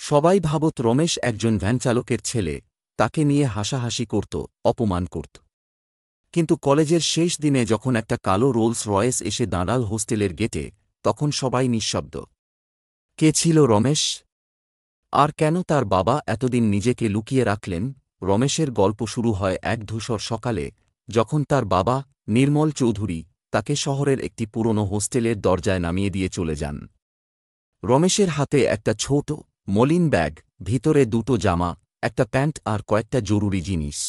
সবাই ভাবত রমেশ একজন ভ্যানচালকের ছেলে, তাকে নিয়ে হাসাহাসি করত, অপমান করত। কিন্তু কলেজের শেষ দিনে যখন একটা কালো রোলস রয়েস এসে দাঁড়াল হোস্টেলের গেটে, তখন সবাই নিঃশব্দ। কে ছিল রমেশ? আর কেন তার বাবা এতদিন নিজেকে লুকিয়ে রাখলেন? রমেশের গল্প শুরু হয় এক ধূসর সকালে, যখন তার বাবা, নির্মল চৌধুরী, তাকে শহরের একটি পুরনো হোস্টেলের দরজায় নামিয়ে দিয়ে চলে যান। রমেশের হাতে একটা ছোট, মলিন ব্যাগ, ভিতরে দুটো জামা, একটা প্যান্ট আর কয়েকটা জরুরি জিনিস।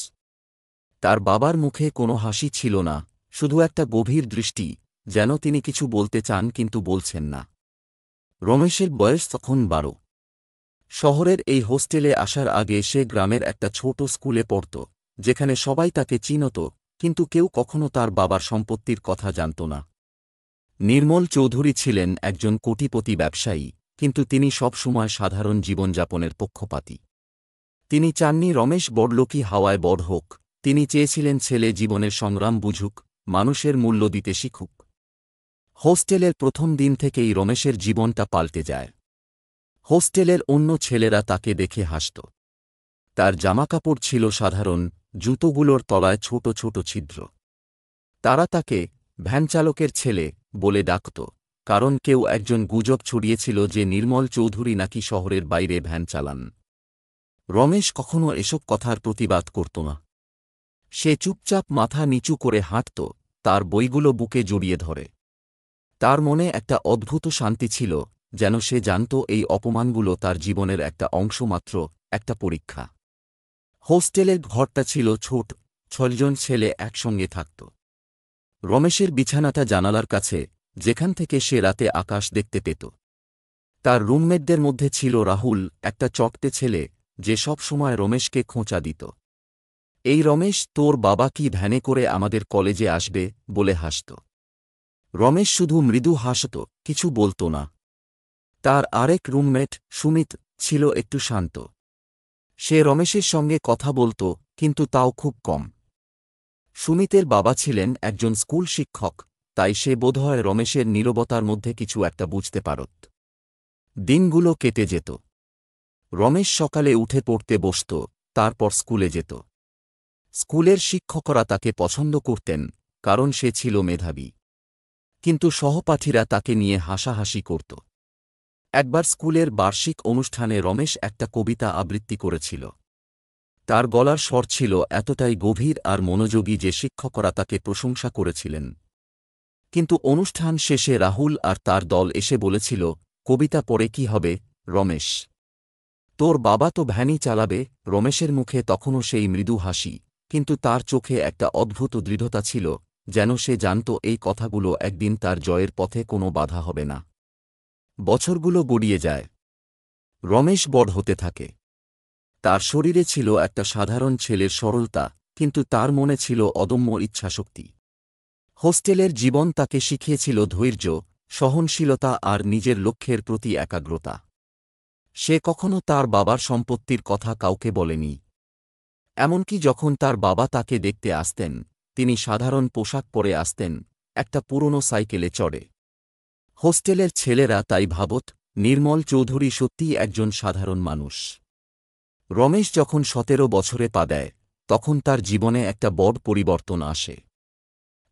তার বাবার মুখে কোনো হাসি ছিল না, শুধু একটা গভীর দৃষ্টি, যেন তিনি কিছু বলতে চান কিন্তু বলছেন না। রমেশের বয়স তখন 12। শহরের এই হোস্টেলে আসার আগে সে গ্রামের একটা ছোট স্কুলে পড়ত, যেখানে সবাই তাকে চিনত, কিন্তু কেউ কখনো তার বাবার সম্পত্তির কথা জানত না। নির্মল চৌধুরী ছিলেন একজন কোটিপতি ব্যবসায়ী, কিন্তু তিনি সবসময় সাধারণ জীবনযাপনের পক্ষপাতী। তিনি চাননি রমেশ বড়লোকি হাওয়ায় বড় হোক, তিনি চেয়েছিলেন ছেলে জীবনের সংগ্রাম বুঝুক, মানুষের মূল্য দিতে শিখুক। হোস্টেলের প্রথম দিন থেকেই রমেশের জীবনটা পাল্টে যায়। হোস্টেলের অন্য ছেলেরা তাকে দেখে হাসত। তার জামাকাপড় ছিল সাধারণ, জুতোগুলোর তলায় ছোট ছোট ছিদ্র। তারা তাকে ভ্যানচালকের ছেলে বলে ডাকত, কারণ কেউ একজন গুজব ছড়িয়েছিল যে নির্মল চৌধুরী নাকি শহরের বাইরে ভ্যান চালান। রমেশ কখনো এসব কথার প্রতিবাদ করত না। সে চুপচাপ মাথা নিচু করে হাঁটত, তার বইগুলো বুকে জড়িয়ে ধরে। তার মনে একটা অদ্ভুত শান্তি ছিল, যেন সে জানত এই অপমানগুলো তার জীবনের একটা অংশ মাত্র, একটা পরীক্ষা। হোস্টেলের ঘরটা ছিল ছোট, 6 জন ছেলে একসঙ্গে থাকত। রমেশের বিছানাটা জানালার কাছে, যেখান থেকে সে রাতে আকাশ দেখতে পেত। তার রুমমেটদের মধ্যে ছিল রাহুল, একটা চটতে ছেলে, যে সব সময় রমেশকে খোঁচা দিত। এই রমেশ, তোর বাবা কি ভ্যানে করে আমাদের কলেজে আসবে, বলে হাসত। রমেশ শুধু মৃদু হাসত, কিছু বলত না। তার আরেক রুমমেট, সুমিত, ছিল একটু শান্ত। সে রমেশের সঙ্গে কথা বলত, কিন্তু তাও খুব কম। সুমিতের বাবা ছিলেন একজন স্কুল শিক্ষক, তাই সে বোধহয় রমেশের নীরবতার মধ্যে কিছু একটা বুঝতে পারত। দিনগুলো কেটে যেত। রমেশ সকালে উঠে পড়তে বসত, তারপর স্কুলে যেত। স্কুলের শিক্ষকরা তাকে পছন্দ করতেন, কারণ সে ছিল মেধাবী। কিন্তু সহপাঠীরা তাকে নিয়ে হাসাহাসি করত। একবার স্কুলের বার্ষিক অনুষ্ঠানে রমেশ একটা কবিতা আবৃত্তি করেছিল। তার গলার স্বর ছিল এতটাই গভীর আর মনোযোগী যে শিক্ষকরা তাকে প্রশংসা করেছিলেন। কিন্তু অনুষ্ঠান শেষে রাহুল আর তার দল এসে বলেছিল, কবিতা পড়ে কি হবে, রমেশ? তোর বাবা তো ভ্যানই চালাবে। রমেশের মুখে তখনও সেই মৃদু হাসি, কিন্তু তার চোখে একটা অদ্ভুত দৃঢ়তা ছিল, যেন সে জানত এই কথাগুলো একদিন তার জয়ের পথে কোনো বাধা হবে না। বছরগুলো গড়িয়ে যায়। রমেশ বড় হতে থাকে। তার শরীরে ছিল একটা সাধারণ ছেলের সরলতা, কিন্তু তার মনে ছিল অদম্য ইচ্ছাশক্তি। হোস্টেলের জীবন তাকে শিখিয়েছিল ধৈর্য, সহনশীলতা আর নিজের লক্ষ্যের প্রতি একাগ্রতা। সে কখনো তার বাবার সম্পত্তির কথা কাউকে বলেনি। এমনকি যখন তার বাবা তাকে দেখতে আসতেন, তিনি সাধারণ পোশাক পরে আসতেন, একটা পুরনো সাইকেলে চড়ে। হোস্টেলের ছেলেরা তাই ভাবত, নির্মল চৌধুরী সত্যিই একজন সাধারণ মানুষ। রমেশ যখন 17 বছরে পা দেয়, তখন তার জীবনে একটা বড় পরিবর্তন আসে।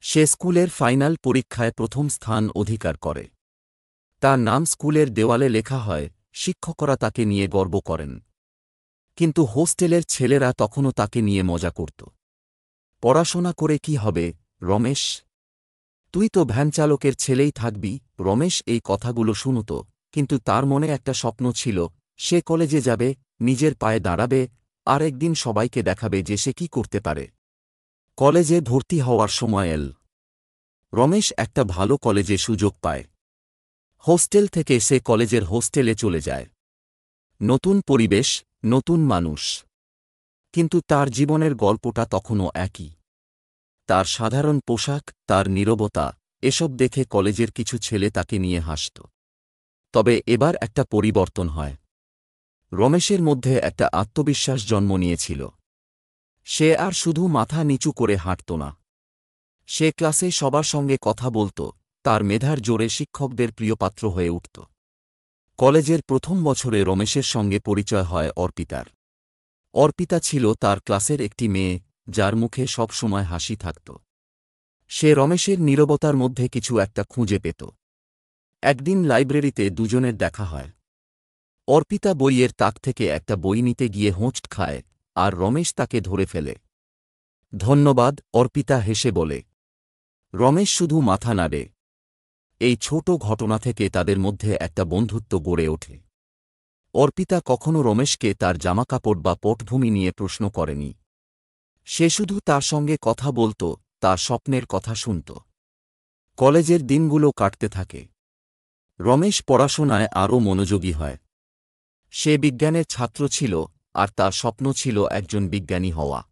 সে স্কুলের ফাইনাল পরীক্ষায় প্রথম স্থান অধিকার করে। তার নাম স্কুলের দেওয়ালে লেখা হয়, শিক্ষকরা তাকে নিয়ে গর্ব করেন। কিন্তু হোস্টেলের ছেলেরা তখনও তাকে নিয়ে মজা করত। পড়াশোনা করে কি হবে, রমেশ? তুই তো ভ্যানচালকের ছেলেই থাকবি। রমেশ এই কথাগুলো শুনত, কিন্তু তার মনে একটা স্বপ্ন ছিল, সে কলেজে যাবে, নিজের পায়ে দাঁড়াবে, আর একদিন সবাইকে দেখাবে যে সে কি করতে পারে। কলেজে ভর্তি হওয়ার সময় এল। রমেশ একটা ভালো কলেজে সুযোগ পায়। হোস্টেল থেকে সে কলেজের হোস্টেলে চলে যায়। নতুন পরিবেশ, নতুন মানুষ। কিন্তু তার জীবনের গল্পটা তখনও একই। তার সাধারণ পোশাক, তার নীরবতা, এসব দেখে কলেজের কিছু ছেলে তাকে নিয়ে হাসত। তবে এবার একটা পরিবর্তন হয়। রমেশের মধ্যে একটা আত্মবিশ্বাস জন্ম নিয়েছিল। সে আর শুধু মাথা নিচু করে হাঁটত না। সে ক্লাসে সবার সঙ্গে কথা বলত, তার মেধার জোরে শিক্ষকদের প্রিয়পাত্র হয়ে উঠত। কলেজের প্রথম বছরে রমেশের সঙ্গে পরিচয় হয় অর্পিতার। অর্পিতা ছিল তার ক্লাসের একটি মেয়ে, যার মুখে সব সময় হাসি থাকত। সে রমেশের নীরবতার মধ্যে কিছু একটা খুঁজে পেত। একদিন লাইব্রেরিতে দুজনের দেখা হয়। অর্পিতা বইয়ের তাক থেকে একটা বই নিতে গিয়ে হোঁচট খায়, আর রমেশ তাকে ধরে ফেলে। ধন্যবাদ, অর্পিতা হেসে বলে। রমেশ শুধু মাথা নাড়ে। এই ছোট ঘটনা থেকে তাদের মধ্যে একটা বন্ধুত্ব গড়ে ওঠে। অর্পিতা কখনো রমেশকে তার জামাকাপড় বা পটভূমি নিয়ে প্রশ্ন করেনি। সে শুধু তার সঙ্গে কথা বলত, তার স্বপ্নের কথা শুনত। কলেজের দিনগুলো কাটতে থাকে। রমেশ পড়াশোনায় আরও মনোযোগী হয়। সে বিজ্ঞানের ছাত্র ছিল, আর তার স্বপ্ন ছিল একজন বিজ্ঞানী হওয়া।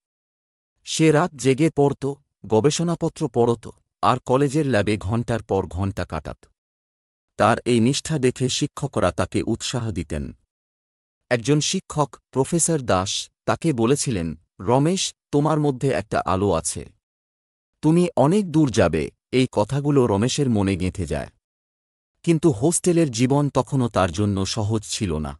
সে রাত জেগে পড়ত, গবেষণাপত্র পড়ত, আর কলেজের ল্যাবে ঘণ্টার পর ঘণ্টা কাটাত। তার এই নিষ্ঠা দেখে শিক্ষকরা তাকে উৎসাহ দিতেন। একজন শিক্ষক, প্রফেসর দাস, তাকে বলেছিলেন, রমেশ, তোমার মধ্যে একটা আলো আছে। তুমি অনেক দূর যাবে। এই কথাগুলো রমেশের মনে গেঁথে যায়। কিন্তু হোস্টেলের জীবন তখনও তার জন্য সহজ ছিল না।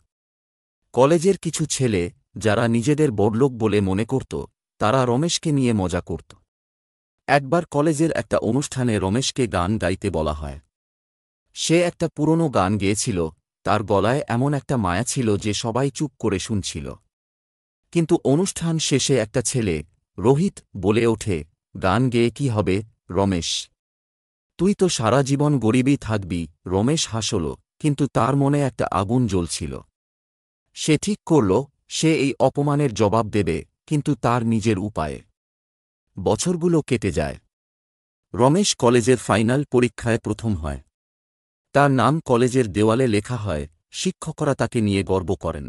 কলেজের কিছু ছেলে, যারা নিজেদের বড়লোক বলে মনে করত, তারা রমেশকে নিয়ে মজা করত। একবার কলেজের একটা অনুষ্ঠানে রমেশকে গান গাইতে বলা হয়। সে একটা পুরনো গান গেয়েছিল। তার গলায় এমন একটা মায়া ছিল যে সবাই চুপ করে শুনছিল। কিন্তু অনুষ্ঠান শেষে একটা ছেলে, রোহিত, বলে ওঠে, গান গেয়ে কি হবে, রমেশ? তুই তো সারা জীবন গরিবই থাকবি। রমেশ হাসল, কিন্তু তার মনে একটা আগুন জ্বলছিল। সে ঠিক করল, সে এই অপমানের জবাব দেবে, কিন্তু তার নিজের উপায়ে। বছরগুলো কেটে যায়। রমেশ কলেজের ফাইনাল পরীক্ষায় প্রথম হয়। তার নাম কলেজের দেওয়ালে লেখা হয়, শিক্ষকরা তাকে নিয়ে গর্ব করেন।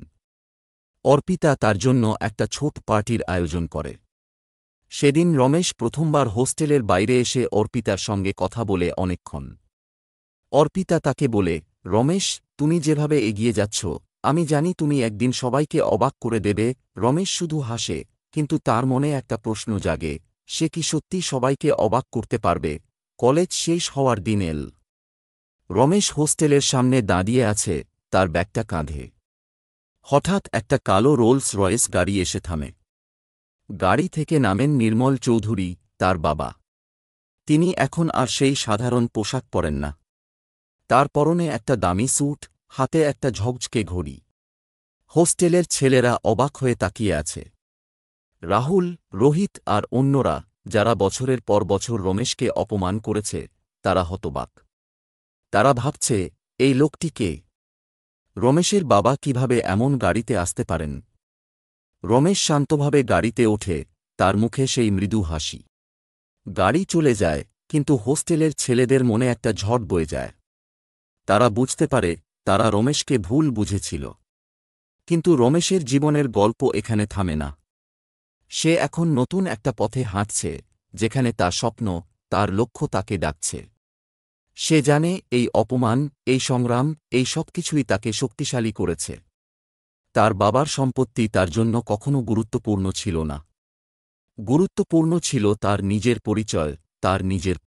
অর্পিতা তার জন্য একটা ছোট পার্টির আয়োজন করে। সেদিন রমেশ প্রথমবার হোস্টেলের বাইরে এসে অর্পিতার সঙ্গে কথা বলে অনেকক্ষণ। অর্পিতা তাকে বলে, রমেশ, তুমি যেভাবে এগিয়ে যাচ্ছ, আমি জানি তুমি একদিন সবাইকে অবাক করে দেবে। রমেশ শুধু হাসে, কিন্তু তার মনে একটা প্রশ্ন জাগে, সে কি সত্যি সবাইকে অবাক করতে পারবে? কলেজ শেষ হওয়ার দিন এল। রমেশ হোস্টেলের সামনে দাঁড়িয়ে আছে, তার ব্যাগটা কাঁধে। হঠাৎ একটা কালো রোলস রয়েস গাড়ি এসে থামে। গাড়ি থেকে নামেন নির্মল চৌধুরী, তার বাবা। তিনি এখন আর সেই সাধারণ পোশাক পরেন না। তার পরনে একটা দামি স্যুট, হাতে একটা ঝকঝকে ঘড়ি। হোস্টেলের ছেলেরা অবাক হয়ে তাকিয়ে আছে। রাহুল, রোহিত আর অন্যরা, যারা বছরের পর বছর রমেশকে অপমান করেছে, তারা হতবাক। তারা ভাবছে, এই লোকটি কে? রমেশের বাবা কিভাবে এমন গাড়িতে আসতে পারেন? রমেশ শান্তভাবে গাড়িতে ওঠে, তার মুখে সেই মৃদু হাসি। গাড়ি চলে যায়, কিন্তু হোস্টেলের ছেলেদের মনে একটা ঝড় বয়ে যায়। তারা বুঝতে পারে, তারা রমেশকে ভুল বুঝেছিল। কিন্তু রমেশের জীবনের গল্প এখানে থামে না। সে এখন নতুন একটা পথে হাঁটছে, যেখানে তার স্বপ্ন, তার লক্ষ্য তাকে ডাকছে। সে জানে, এই অপমান, এই সংগ্রাম, এই সবকিছুই তাকে শক্তিশালী করেছে। তার বাবার সম্পত্তি তার জন্য কখনো গুরুত্বপূর্ণ ছিল না। গুরুত্বপূর্ণ ছিল তার নিজের পরিচয়, তার নিজের